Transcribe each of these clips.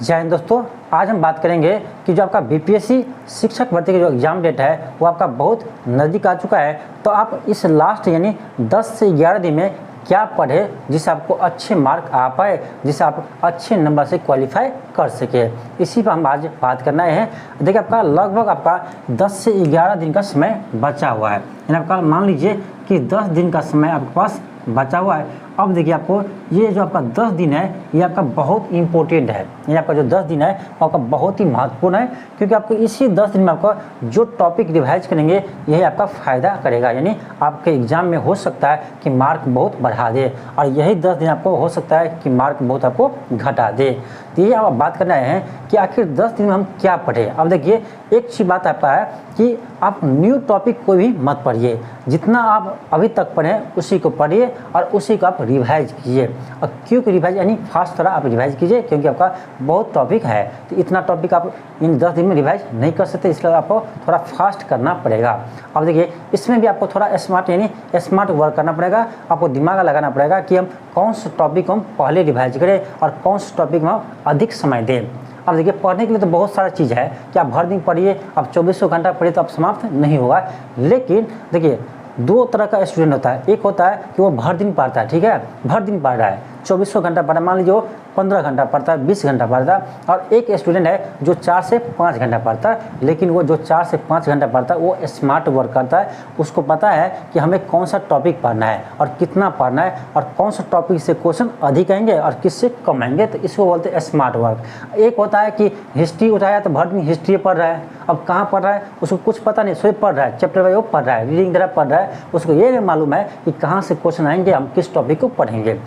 जय हिंद दोस्तों, आज हम बात करेंगे कि जो आपका बीपीएससी शिक्षक भर्ती का जो एग्ज़ाम डेट है वो आपका बहुत नज़दीक आ चुका है। तो आप इस लास्ट यानी 10 से 11 दिन में क्या पढ़े जिससे आपको अच्छे मार्क आ पाए, जिससे आप अच्छे नंबर से क्वालिफाई कर सके, इसी पर हम आज बात करना है। देखिए आपका लगभग आपका 10 से 11 दिन का समय बचा हुआ है। यानी आपका मान लीजिए कि 10 दिन का समय आपके पास बचा हुआ है। अब देखिए आपको ये जो आपका 10 दिन है ये आपका बहुत इंपॉर्टेंट है। ये आपका जो 10 दिन है वो आपका बहुत ही महत्वपूर्ण है, क्योंकि आपको इसी 10 दिन में आपका जो टॉपिक रिवाइज करेंगे यही आपका फ़ायदा करेगा। यानी आपके एग्ज़ाम में हो सकता है कि मार्क बहुत बढ़ा दे, और यही 10 दिन आपको हो सकता है कि मार्क बहुत आपको घटा दे। तो ये आप बात करना है कि आखिर 10 दिन में हम क्या पढ़े। अब देखिए एक चीज़ बात आपका है कि आप न्यू टॉपिक कोई भी मत पढ़िए, जितना आप अभी तक पढ़ें उसी को पढ़िए और उसी को आप रिवाइज कीजिए। और क्योंकि रिवाइज यानी फास्ट थोड़ा आप रिवाइज कीजिए, क्योंकि आपका बहुत टॉपिक है तो इतना टॉपिक आप इन 10 दिन में रिवाइज नहीं कर सकते, इसलिए आपको थोड़ा फास्ट करना पड़ेगा। अब देखिए इसमें भी आपको थोड़ा स्मार्ट यानी स्मार्ट वर्क करना पड़ेगा। आपको दिमाग लगाना पड़ेगा कि हम कौन सा टॉपिक हम पहले रिवाइज करें और कौन सा टॉपिक में हम अधिक समय दें। अब देखिए पढ़ने के लिए तो बहुत सारा चीज़ है कि आप हर दिन पढ़िए, आप 24 घंटा पढ़िए तो आप समाप्त नहीं होगा। लेकिन देखिए दो तरह का स्टूडेंट होता है। एक होता है कि वो भर दिन पढ़ता है, ठीक है, भर दिन पढ़ रहा है, 24 घंटा पढ़ा, मान लीजिए वो 15 घंटा पढ़ता है, 20 घंटा पढ़ता है। और एक स्टूडेंट है जो 4 से 5 घंटा पढ़ता है, लेकिन वो जो 4 से 5 घंटा पढ़ता है वो स्मार्ट वर्क करता है। उसको पता है कि हमें कौन सा टॉपिक पढ़ना है और कितना पढ़ना है और कौन सा टॉपिक से क्वेश्चन अधिक आएंगे और किससे कम आएंगे, तो इसको बोलते हैं स्मार्ट वर्क। एक होता है कि हिस्ट्री उठाया तो भर दिन हिस्ट्री पढ़ रहा है, अब कहाँ पढ़ रहा है उसको कुछ पता नहीं, स्वयं पढ़ रहा है, चैप्टर वाइज वो पढ़ रहा है, रीडिंग तरह पढ़ रहा है, उसको ये नहीं मालूम है कि कहाँ से क्वेश्चन आएंगे, हम किस टॉपिक को पढ़ेंगे।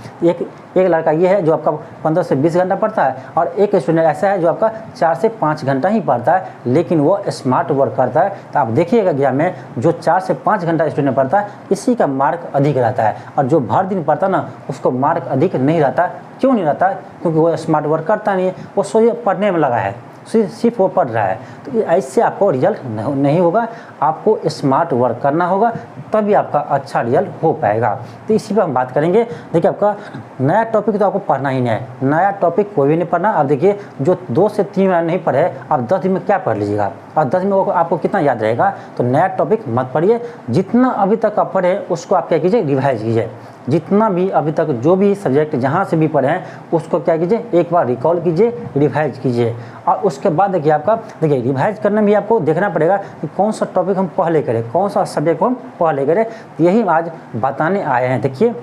एक लड़का ये है जो आपका 15 से 20 घंटा पढ़ता है, और एक स्टूडेंट ऐसा है जो आपका 4 से 5 घंटा ही पढ़ता है, लेकिन वो स्मार्ट वर्क करता है। तो आप देखिएगा एग्जाम में जो 4 से 5 घंटा स्टूडेंट पढ़ता है इसी का मार्क अधिक रहता है, और जो भर दिन पढ़ता है ना उसको मार्क अधिक नहीं रहता। क्यों नहीं रहता? क्योंकि वो स्मार्ट वर्क करता नहीं है, वो सोचे पढ़ने में लगा है, सिर्फ वो पढ़ रहा है। तो ऐसे आपको रिजल्ट नहीं होगा। आपको स्मार्ट वर्क करना होगा, तभी आपका अच्छा रिजल्ट हो पाएगा। तो इसी पर हम बात करेंगे। देखिए आपका नया टॉपिक तो आपको पढ़ना ही नहीं है, नया टॉपिक कोई भी नहीं पढ़ना। अब देखिए जो 2 से 3 महीने नहीं पढ़े आप 10 दिन में क्या पढ़ लीजिएगा, और 10 दिन में आपको कितना याद रहेगा। तो नया टॉपिक मत पढ़िए, जितना अभी तक आप पढ़े उसको आप क्या कीजिए, रिवाइज कीजिए। जितना भी अभी तक जो भी सब्जेक्ट जहाँ से भी पढ़े हैं उसको क्या कीजिए, एक बार रिकॉल कीजिए, रिवाइज कीजिए। और उसके बाद देखिए आपका रिवाइज करने में आपको देखना पड़ेगा कि कौन सा टॉपिक हम पहले करें, कौन सा सब्जेक्ट हम पहले करें। यही आज बताने आए हैं। देखिए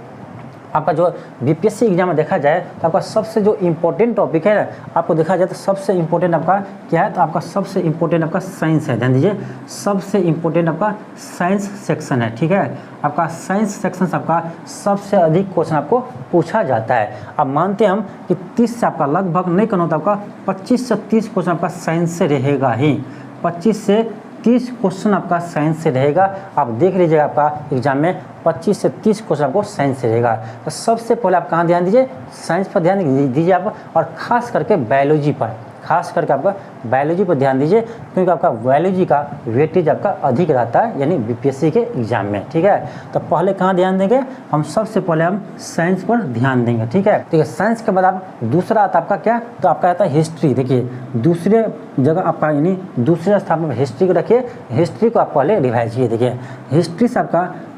आपका जो बीपीएससी एग्जाम में देखा जाए तो आपका सबसे जो इम्पोर्टेंट टॉपिक है, आपको देखा जाए तो सबसे इम्पोर्टेंट आपका क्या है, तो आपका सबसे इम्पोर्टेंट आपका साइंस है। ध्यान दीजिए, सबसे इम्पोर्टेंट आपका साइंस सेक्शन है, ठीक है। आपका साइंस सेक्शन से आपका सबसे अधिक क्वेश्चन आपको पूछा जाता है। अब मानते हैं हम कि 30 से आपका लगभग नहीं करना होता, आपका 25 से 30 क्वेश्चन आपका साइंस से रहेगा ही। 25 से 30 क्वेश्चन आपका साइंस से रहेगा। आप देख लीजिएगा आपका एग्जाम में 25 से 30 क्वेश्चन आपको साइंस से रहेगा। तो सबसे पहले आप कहाँ ध्यान दीजिए, साइंस पर ध्यान दीजिए आप, और ख़ास करके बायोलॉजी पर, खास करके आपका बायोलॉजी पर ध्यान दीजिए, क्योंकि आपका बायोलॉजी का वेटेज आपका अधिक रहता है यानी बीपीएससी के एग्जाम में, ठीक है। तो पहले कहाँ ध्यान देंगे हम, सबसे पहले हम साइंस पर ध्यान देंगे, ठीक है। ठीक है, साइंस के बाद आप दूसरा आता है आपका क्या, तो आपका आता है हिस्ट्री। देखिए दूसरे जगह आपका यानी दूसरे स्थान पर हिस्ट्री को रखिए, हिस्ट्री को आप पहले रिवाइज कीजिए। देखिए हिस्ट्री से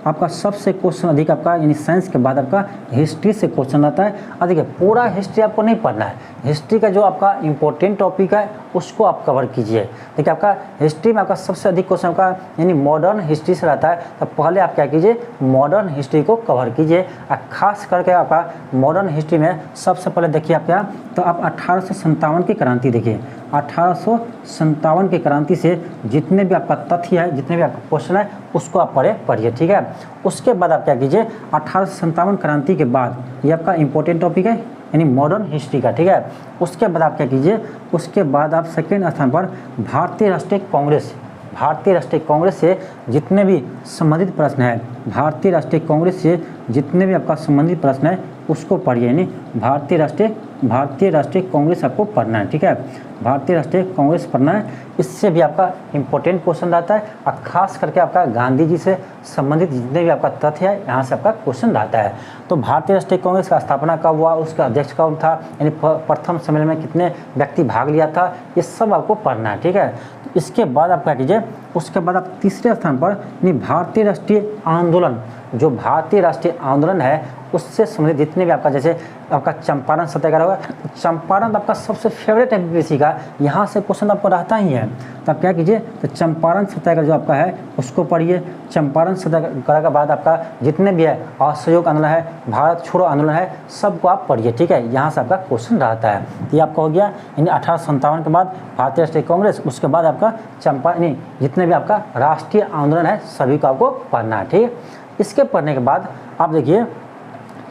आपका सबसे क्वेश्चन अधिक आपका यानी साइंस के बाद आपका हिस्ट्री से क्वेश्चन आता है। और देखिए पूरा हिस्ट्री आपको नहीं पढ़ना है, हिस्ट्री का जो आपका इंपॉर्टेंट टॉपिक है उसको आप कवर कीजिए। देखिए आपका हिस्ट्री में आपका सबसे अधिक क्वेश्चन आपका यानी मॉडर्न हिस्ट्री से रहता है, तो पहले आप क्या कीजिए, मॉडर्न हिस्ट्री को कवर कीजिए। और खास करके आपका मॉडर्न हिस्ट्री में सबसे पहले देखिए आप क्या, तो आप 1857 की क्रांति देखिए। 1857 की क्रांति से जितने भी आपका तथ्य है, जितने भी आपका क्वेश्चन है उसको आप पढ़िए, ठीक है। उसके बाद आप क्या कीजिए, 1857 क्रांति के बाद ये आपका इंपॉर्टेंट टॉपिक है यानी मॉडर्न हिस्ट्री का, ठीक है। उसके बाद आप क्या कीजिए, उसके बाद आप सेकेंड स्थान पर भारतीय राष्ट्रीय कांग्रेस, भारतीय राष्ट्रीय कांग्रेस से जितने भी संबंधित प्रश्न हैं, भारतीय राष्ट्रीय कांग्रेस से जितने भी आपका संबंधित प्रश्न है उसको पढ़िए, यानी भारतीय राष्ट्रीय कांग्रेस आपको पढ़ना है, ठीक है। भारतीय राष्ट्रीय कांग्रेस पढ़ना है, इससे भी आपका इंपॉर्टेंट क्वेश्चन रहता है और खास करके आपका गांधी जी से संबंधित जितने भी आपका तथ्य है यहाँ से आपका क्वेश्चन रहता है। तो भारतीय राष्ट्रीय कांग्रेस का स्थापना कब हुआ, उसका अध्यक्ष कौन था, यानी प्रथम सम्मेलन में कितने व्यक्ति भाग लिया था, ये सब आपको पढ़ना है, ठीक है। तो इसके बाद आप क्या कीजिए, उसके बाद आप तीसरे स्थान पर यानी भारतीय राष्ट्रीय आंदोलन, जो भारतीय राष्ट्रीय आंदोलन है उससे संबंधित जितने भी आपका, जैसे आपका चंपारण सत्याग्रह होगा, चंपारण आपका सबसे फेवरेट है बीपीएससी का, यहाँ से क्वेश्चन आपको रहता ही है। तो आप क्या कीजिए, तो चंपारण सत्याग्रह जो आपका है उसको पढ़िए। चंपारण सत्याग्रह के बाद आपका जितने भी है असहयोग आंदोलन है, भारत छोड़ो आंदोलन है, सबको आप पढ़िए, ठीक है। यहाँ से आपका क्वेश्चन रहता है। ये आपका हो गया, यानी 1857 के बाद भारतीय राष्ट्रीय कांग्रेस, उसके बाद आपका यानी जितने भी आपका राष्ट्रीय आंदोलन है सभी को आपको पढ़ना है, ठीक है। इसके पढ़ने के बाद आप देखिए,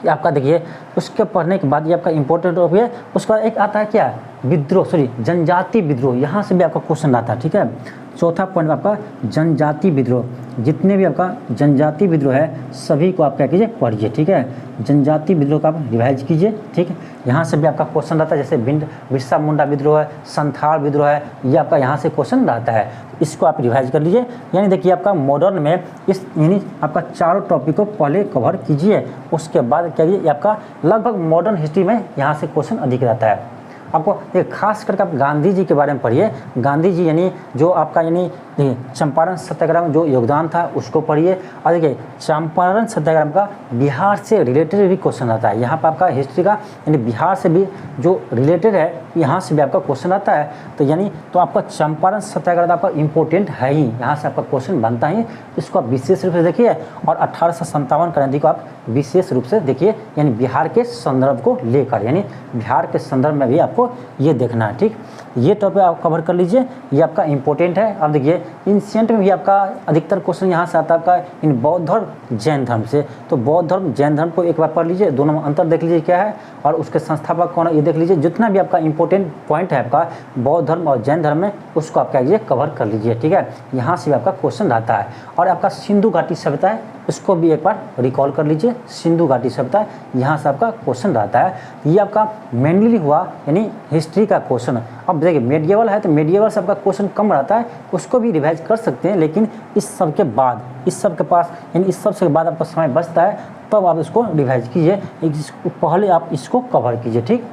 आपका देखिए उसके पढ़ने के बाद ये आपका इंपॉर्टेंट हो गया। उसके बाद एक आता है क्या, विद्रोह, जनजाति विद्रोह, यहाँ से भी आपका क्वेश्चन आता है, ठीक है। चौथा पॉइंट आपका जनजाति विद्रोह, जितने भी आपका जनजाति विद्रोह है सभी को आप क्या कीजिए, पढ़िए, ठीक है। जनजाति विद्रोह का आप रिवाइज कीजिए, ठीक है। यहाँ से भी आपका क्वेश्चन रहता है, जैसे बिरसा मुंडा विद्रोह है, संथाल विद्रोह है, ये आपका यहाँ से क्वेश्चन रहता है, इसको आप रिवाइज कर लीजिए। यानी देखिए आपका मॉडर्न में इस यानी आपका चारों टॉपिक को पहले कवर कीजिए, उसके बाद क्या कीजिए, आपका लगभग मॉडर्न हिस्ट्री में यहाँ से क्वेश्चन अधिक रहता है। आपको एक खास करके आप गांधी जी के बारे में पढ़िए। गांधी जी यानी जो आपका यानी चंपारण सत्याग्रह में जो योगदान था उसको पढ़िए। और देखिए चंपारण सत्याग्रह का बिहार से रिलेटेड भी क्वेश्चन आता है, यहाँ पर आपका हिस्ट्री का यानी बिहार से भी जो रिलेटेड है यहाँ से भी आपका क्वेश्चन आता है। तो यानी तो आपका चंपारण सत्याग्रह आपका इंपॉर्टेंट है ही, यहाँ से आपका क्वेश्चन बनता ही, इसको आप विशेष रूप से देखिए। और 1857 क्रांति को आप विशेष रूप से देखिए, यानी बिहार के संदर्भ को लेकर, यानी बिहार के संदर्भ में भी आपको ये देखना है, ठीक। ये टॉपिक आप कवर कर लीजिए, ये आपका इंपॉर्टेंट है। अब देखिए इंसिडेंट में भी आपका अधिकतर क्वेश्चन यहाँ से आता है आपका इन बौद्ध धर्म जैन धर्म से। तो बौद्ध धर्म जैन धर्म को एक बार पढ़ लीजिए, दोनों में अंतर देख लीजिए क्या है, और उसके संस्थापक कौन है ये देख लीजिए। जितना भी आपका इंपॉर्टेंट पॉइंट है आपका बौद्ध धर्म और जैन धर्म में, उसको आप क्या कीजिए, कवर कर लीजिए, ठीक है। यहाँ से भी आपका क्वेश्चन रहता है। और आपका सिंधु घाटी सभ्यता है, इसको भी एक बार रिकॉल कर लीजिए। सिंधु घाटी सभ्यता, यहाँ से आपका क्वेश्चन रहता है। ये आपका मेनली हुआ यानी हिस्ट्री का क्वेश्चन। अब देखिए मेडिएवल है तो मेडिएवल से आपका क्वेश्चन कम रहता है, उसको भी रिवाइज कर सकते हैं, लेकिन इस सब के बाद, इस सब के पास यानी इस सब से बाद आपका समय बचता है, तब आप इसको रिवाइज कीजिए, पहले आप इसको कवर कीजिए, ठीक।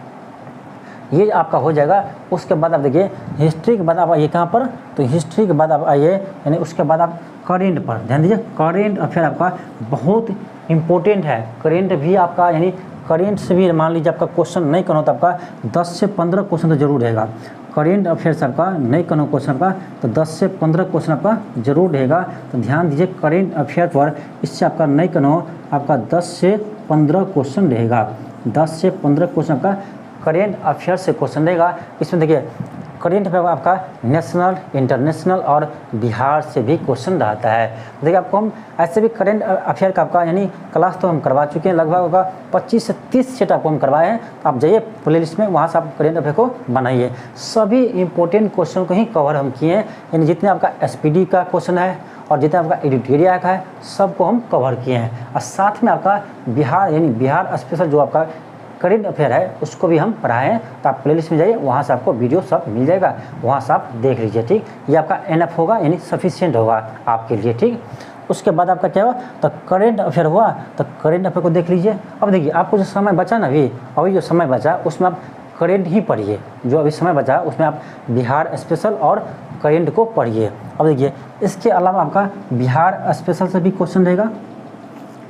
ये आपका हो जाएगा। उसके बाद आप देखिए हिस्ट्री के बाद आप आइए कहाँ पर, तो हिस्ट्री के बाद आप आइए यानी उसके बाद आप करेंट पर ध्यान दीजिए। करेंट अफेयर आपका बहुत इंपॉर्टेंट है। करेंट भी आपका यानी करेंट से भी मान लीजिए आपका क्वेश्चन नहीं करना तो आपका 10 से 15 क्वेश्चन तो जरूर रहेगा। करेंट अफेयर्स आपका नहीं करना क्वेश्चन आपका तो 10 से 15 क्वेश्चन आपका जरूर रहेगा। तो ध्यान दीजिए करेंट अफेयर पर, इससे आपका नहीं करना आपका 10 से 15 क्वेश्चन रहेगा। 10 से 15 क्वेश्चन आपका करेंट अफेयर से क्वेश्चन रहेगा। इसमें देखिए करेंट अफेयर आपका नेशनल, इंटरनेशनल और बिहार से भी क्वेश्चन रहता है। देखिए आपको हम ऐसे भी करेंट अफेयर का आपका यानी क्लास तो हम करवा चुके हैं, लगभग होगा 25 से 30 सेट आपको हम करवाए हैं। आप जाइए प्ले लिस्ट में, वहाँ से आप करेंट अफेयर को बनाइए। सभी इंपॉर्टेंट क्वेश्चन को ही कवर हम किए हैं, यानी जितने आपका SPD का क्वेश्चन है और जितना आपका एडिटोरियल का है सबको हम कवर किए हैं। और साथ में आपका बिहार यानी बिहार स्पेशल जो आपका करेंट अफेयर है उसको भी हम पढ़ाए हैं। तो आप प्लेलिस्ट में जाइए, वहाँ से आपको वीडियो सब मिल जाएगा, वहाँ से आप देख लीजिए, ठीक। ये आपका एनफ होगा यानी सफिशिएंट होगा आपके लिए, ठीक। उसके बाद आपका क्या हुआ, तो करेंट अफेयर हुआ, तो करेंट अफेयर को देख लीजिए। अब देखिए आपको जो समय बचा ना अभी जो समय बचा उसमें आप करेंट ही पढ़िए। जो अभी समय बचा उसमें आप बिहार स्पेशल और करेंट को पढ़िए। अब देखिए इसके अलावा आपका बिहार स्पेशल से भी क्वेश्चन रहेगा।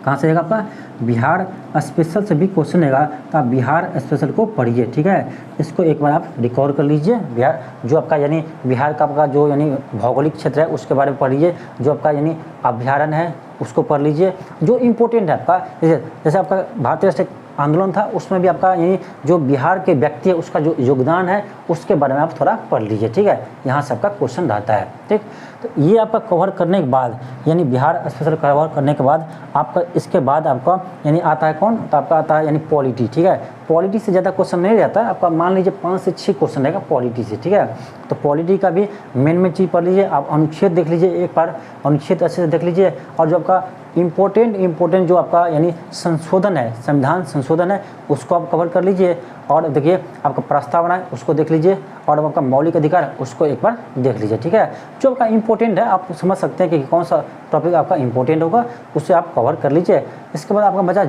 कहाँ से रहेगा आपका बिहार स्पेशल से भी क्वेश्चन रहेगा, तो आप बिहार स्पेशल को पढ़िए, ठीक है। इसको एक बार आप रिकॉर्ड कर लीजिए। बिहार जो आपका यानी बिहार का आपका जो यानी भौगोलिक क्षेत्र है उसके बारे में पढ़िए। जो आपका यानी अभ्यारण्य है उसको पढ़ लीजिए। जो इम्पोर्टेंट है आपका जैसे आपका भारतीय राष्ट्रीय आंदोलन था उसमें भी आपका यानी जो बिहार के व्यक्ति है उसका जो योगदान है उसके बारे में आप थोड़ा पढ़ लीजिए, ठीक है। यहाँ से आपका क्वेश्चन रहता है, ठीक। तो ये आपका कवर करने के बाद यानी बिहार स्पेशल कवर करने के बाद आपका इसके बाद आपका यानी आता है कौन, तो आपका आता है यानी पॉलिटी, ठीक है। पॉलिटी से ज़्यादा क्वेश्चन नहीं रहता है आपका, मान लीजिए 5 से 6 क्वेश्चन रहेगा पॉलिटी से, ठीक है। तो पॉलिटी का भी मेन चीज़ पढ़ लीजिए। आप अनुच्छेद देख लीजिए, एक बार अनुच्छेद अच्छे से देख लीजिए। और जो आपका इम्पोर्टेंट जो आपका यानी संशोधन है, संविधान संशोधन है, उसको आप कवर कर लीजिए। और देखिए आपका प्रस्तावना है उसको देख लीजिए, और आपका मौलिक अधिकार है उसको एक बार देख लीजिए। ठीक है, जो आपका इंपॉर्टेंट है आप समझ सकते हैं कि कौन सा टॉपिक आपका इंपॉर्टेंट होगा, उसे आप कवर कर लीजिए। इसके बाद आपका बचा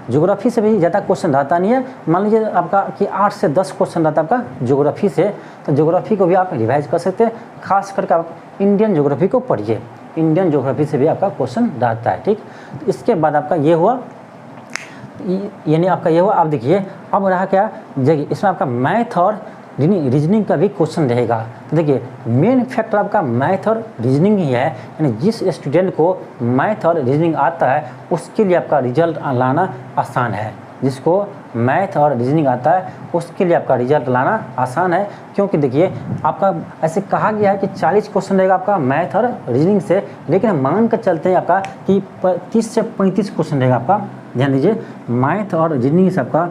ज्योग्राफी से भी ज़्यादा क्वेश्चन रहता नहीं है। मान लीजिए आपका कि 8 से 10 क्वेश्चन रहता है आपका ज्योग्राफी से, तो ज्योग्राफी को भी आप रिवाइज कर सकते हैं। खास करके आप इंडियन ज्योग्राफी को पढ़िए, इंडियन ज्योग्राफी से भी आपका क्वेश्चन रहता है। ठीक, इसके बाद आपका ये हुआ, यानी आपका ये हुआ। आप देखिए अब रहा क्या, देखिए इसमें आपका मैथ और रीजनिंग का भी क्वेश्चन रहेगा। तो देखिए मेन फैक्टर आपका मैथ और रीजनिंग ही है, यानी जिस स्टूडेंट को मैथ और रीजनिंग आता है उसके लिए आपका रिजल्ट लाना आसान है। जिसको मैथ और रीजनिंग आता है उसके लिए आपका रिजल्ट लाना आसान है, क्योंकि देखिए आपका ऐसे कहा गया है कि 40 क्वेश्चन रहेगा आपका मैथ और रीजनिंग से, लेकिन हम मान कर चलते हैं आपका कि 30 से 35 क्वेश्चन रहेगा आपका। ध्यान दीजिए मैथ और रीजनिंग से आपका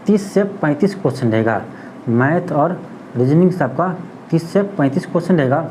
30 से 35 क्वेश्चन रहेगा, मैथ और रीजनिंग से आपका 30 से 35 क्वेश्चन रहेगा।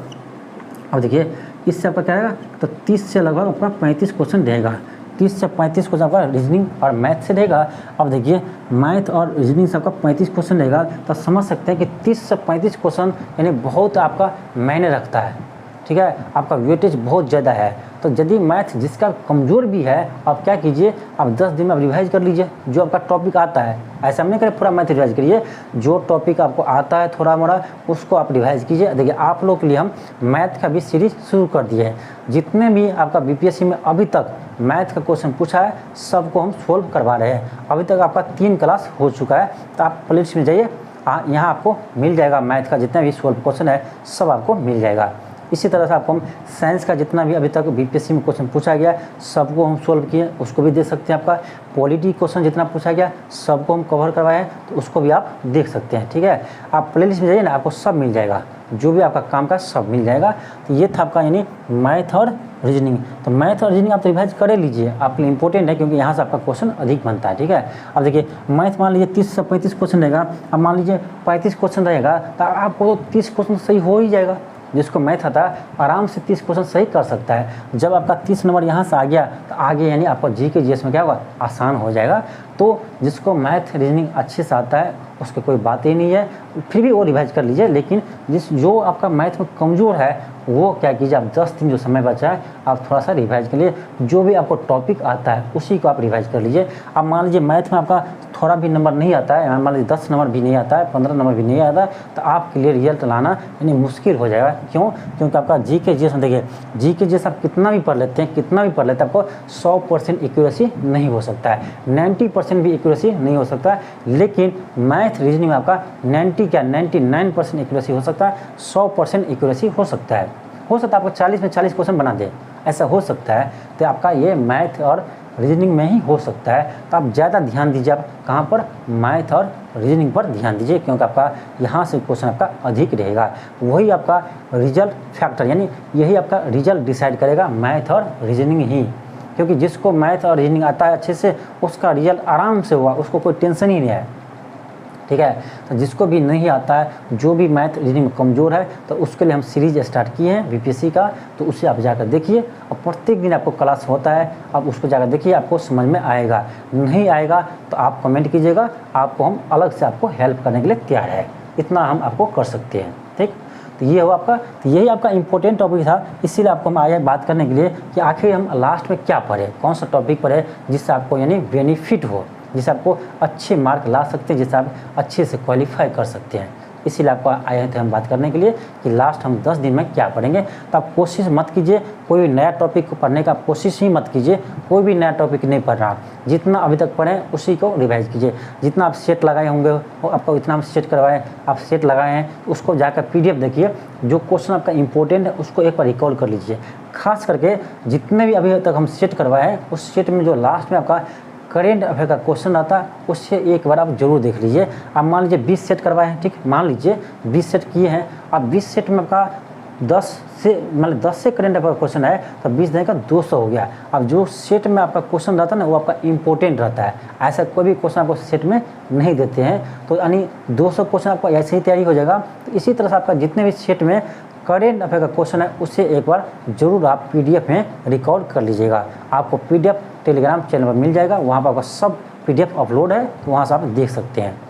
अब देखिए इससे आपका क्या रहेगा, तो 30 से लगभग आपका 35 क्वेश्चन रहेगा, 30 से 35 क्वेश्चन आपका रीजनिंग और मैथ से रहेगा। अब देखिए मैथ और रीजनिंग से आपका 35 क्वेश्चन रहेगा, तो समझ सकते हैं कि 30 से 35 क्वेश्चन यानी बहुत आपका मायने रखता है। ठीक है, आपका वेटेज बहुत ज़्यादा है। तो यदि मैथ जिसका कमज़ोर भी है, आप क्या कीजिए, आप 10 दिन में आप रिवाइज कर लीजिए जो आपका टॉपिक आता है। ऐसा नहीं करें पूरा मैथ रिवाइज करिए, जो टॉपिक आपको आता है थोड़ा मोड़ा उसको आप रिवाइज कीजिए। देखिए आप लोग के लिए हम मैथ का भी सीरीज शुरू कर दिए है। जितने भी आपका बीपीएससी में अभी तक मैथ का क्वेश्चन पूछा है सबको हम सोल्व करवा रहे हैं। अभी तक आपका 3 क्लास हो चुका है, तो आप प्लेलिस्ट में जाइए, यहाँ आपको मिल जाएगा मैथ का जितना भी सोल्व क्वेश्चन है सब आपको मिल जाएगा। इसी तरह से आपको हम साइंस का जितना भी अभी तक बीपीएससी में क्वेश्चन पूछा गया सबको हम सोल्व किए, उसको भी देख सकते हैं। आपका पॉलिटी क्वेश्चन जितना पूछा गया सबको हम कवर करवाए हैं, तो उसको भी आप देख सकते हैं। ठीक है, आप प्लेलिस्ट में जाइए ना, आपको सब मिल जाएगा, जो भी आपका काम का सब मिल जाएगा। तो ये था आपका यानी मैथ और रीजनिंग। तो मैथ और रीजनिंग आप रिवाइज करे लीजिए, आपके लिए इंपॉर्टेंट है, क्योंकि यहाँ से आपका क्वेश्चन अधिक बनता है। ठीक है, अब देखिए मैथ मान लीजिए 30 से 35 क्वेश्चन रहेगा, अब मान लीजिए 35 क्वेश्चन रहेगा, तो आपको 30 क्वेश्चन सही हो ही जाएगा। जिसको मैथ आता है आराम से 30 क्वेश्चन सही कर सकता है। जब आपका 30 नंबर यहाँ से आ गया तो आगे यानी आपका जीके जीएस में क्या होगा, आसान हो जाएगा। तो जिसको मैथ रीजनिंग अच्छे से आता है उसकी कोई बात ही नहीं है, फिर भी वो रिवाइज कर लीजिए। लेकिन जो आपका मैथ में कमज़ोर है वो क्या कीजिए, आप 10 दिन जो समय बचा है आप थोड़ा सा रिवाइज कर लीजिए, जो भी आपको टॉपिक आता है उसी को आप रिवाइज कर लीजिए। अब मान लीजिए मैथ में आपका थोड़ा भी नंबर नहीं आता है, मान लीजिए 10 नंबर भी नहीं आता है, 15 नंबर भी नहीं आता है, तो आपके लिए रिजल्ट लाना यानी मुश्किल हो जाएगा। क्यों? क्योंकि आपका जीके जीएस में देखिए, जीके जीएस आप कितना भी पढ़ लेते हैं आपको 100% एक्यूरेसी नहीं हो सकता है, 90% भी एक्यूरेसी नहीं हो सकता है। लेकिन मैथ रीजनिंग में आपका 99% एक्यूरेसी हो सकता है, 100% एक्यूरेसी हो सकता है। आपको 40 में 40 क्वेश्चन बना दे, ऐसा हो सकता है। तो आपका ये मैथ और रीजनिंग में ही हो सकता है। तो आप ज़्यादा ध्यान दीजिए, आप कहाँ पर, मैथ और रीजनिंग पर ध्यान दीजिए, क्योंकि आपका यहाँ से क्वेश्चन आपका अधिक रहेगा। वही आपका रिजल्ट फैक्टर यानी यही आपका रिजल्ट डिसाइड करेगा, मैथ और रीजनिंग ही। क्योंकि जिसको मैथ और रीजनिंग आता है अच्छे से उसका रिजल्ट आराम से हुआ, उसको कोई टेंशन ही नहीं है। ठीक है, तो जिसको भी नहीं आता है, जो भी मैथ रीजनिंग में कमज़ोर है, तो उसके लिए हम सीरीज स्टार्ट किए हैं बीपीएससी का, तो उसे आप जाकर देखिए। और प्रत्येक दिन आपको क्लास होता है, आप उसको जाकर देखिए, आपको समझ में आएगा। नहीं आएगा तो आप कमेंट कीजिएगा, आपको हम अलग से आपको हेल्प करने के लिए तैयार है, इतना हम आपको कर सकते हैं। ठीक, तो ये हो आपका, तो यही आपका इंपॉर्टेंट टॉपिक था। इसीलिए आपको हम आए बात करने के लिए कि आखिर हम लास्ट में क्या पढ़े, कौन सा टॉपिक पढ़े जिससे आपको यानी बेनिफिट हो, जिससे आपको अच्छे मार्क ला सकते हैं, जिससे आप अच्छे से क्वालिफाई कर सकते हैं। इसीलिए आपको आए थे हम बात करने के लिए कि लास्ट हम 10 दिन में क्या पढ़ेंगे। तो आप कोशिश मत कीजिए कोई नया टॉपिक को पढ़ने का, कोशिश ही मत कीजिए, कोई भी नया टॉपिक नहीं पढ़ रहा। जितना अभी तक पढ़ें उसी को रिवाइज कीजिए। जितना आप सेट लगाए होंगे आपको इतना हम सेट करवाएं, आप सेट लगाए हैं उसको जाकर PDF देखिए, जो क्वेश्चन आपका इंपॉर्टेंट है उसको एक बार रिकॉल कर लीजिए। खास करके जितने भी अभी तक हम सेट करवाए हैं उस सेट में जो लास्ट में आपका करेंट अफेयर का क्वेश्चन आता है उससे एक बार आप जरूर देख लीजिए। आप मान लीजिए 20 सेट करवाए हैं, ठीक, मान लीजिए 20 सेट किए हैं, अब 20 सेट में आपका 10 से करेंट अफेयर क्वेश्चन है तो 20 देने का 200 हो गया। अब जो सेट में आपका क्वेश्चन रहता है ना वो आपका इंपॉर्टेंट रहता है, ऐसा कोई भी क्वेश्चन आपको सेट में नहीं देते हैं, तो यानी 200 क्वेश्चन आपका ऐसे ही तैयारी हो जाएगा। तो इसी तरह से आपका जितने भी सेट में करेंट अफेयर का क्वेश्चन है उसे एक बार जरूर आप PDF में रिकॉर्ड कर लीजिएगा। आपको PDF टेलीग्राम चैनल पर मिल जाएगा, वहाँ पर आपका सब PDF अपलोड है, तो वहाँ से आप देख सकते हैं।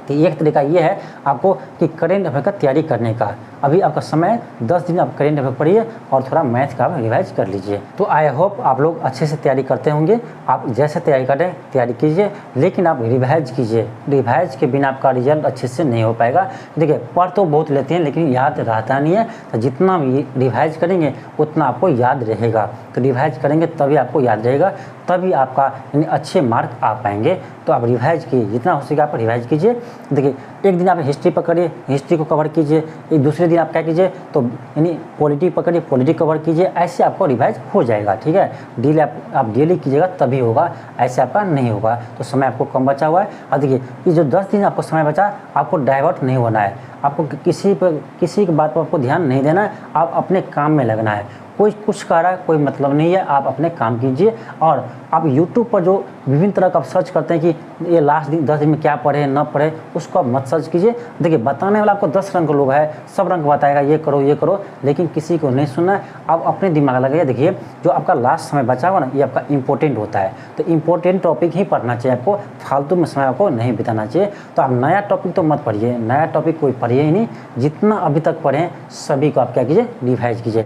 तो एक तरीका ये है आपको कि करेंट अफेयर का तैयारी करने का। अभी आपका समय 10 दिन आप करेंट अफेयर पढ़िए और थोड़ा मैथ का आप रिवाइज कर लीजिए। तो आई होप आप लोग अच्छे से तैयारी करते होंगे। आप जैसे तैयारी करें तैयारी कीजिए, लेकिन आप रिवाइज कीजिए। रिवाइज के बिना आपका रिजल्ट अच्छे से नहीं हो पाएगा। देखिए पढ़ तो बहुत लेते हैं लेकिन याद रहता नहीं है, तो जितना भी रिवाइज करेंगे उतना आपको याद रहेगा। तो रिवाइज करेंगे तभी आपको याद रहेगा, तभी आपका यानी अच्छे मार्क आ पाएंगे। तो आप रिवाइज कीजिए, जितना हो सके आप रिवाइज कीजिए। देखिए एक दिन आप हिस्ट्री पकड़िए, हिस्ट्री को कवर कीजिए। एक दूसरे दिन आप क्या कीजिए तो यानी पॉलिटी पकड़िए, पॉलिटी कवर कीजिए। ऐसे आपको रिवाइज हो जाएगा, ठीक है। डेली आप डेली कीजिएगा तभी होगा, ऐसे आपका नहीं होगा। तो समय आपको कम बचा हुआ है। और देखिए ये जो 10 दिन आपको समय बचा, आपको डाइवर्ट नहीं होना है। आपको किसी की बात पर आपको ध्यान नहीं देना है, आप अपने काम में लगना है। कोई कुछ कह रहा है कोई मतलब नहीं है, आप अपने काम कीजिए। और आप YouTube पर जो विभिन्न तरह का आप सर्च करते हैं कि ये लास्ट दिन 10 दिन में क्या पढ़े न पढ़े, उसको आप मत सर्च कीजिए। देखिए बताने वाला आपको 10 रंग के लोग है, सब रंग बताएगा ये करो, लेकिन किसी को नहीं सुनना है। आप अपने दिमाग लगाइए। देखिए जो आपका लास्ट समय बचा हुआ ना, ये आपका इंपॉर्टेंट होता है। तो इंपॉर्टेंट टॉपिक ही पढ़ना चाहिए आपको, फालतू में समय आपको नहीं बिताना चाहिए। तो आप नया टॉपिक तो मत पढ़िए, नया टॉपिक कोई पढ़िए ही नहीं। जितना अभी तक पढ़ें सभी को आप क्या कीजिए रिवाइज कीजिए।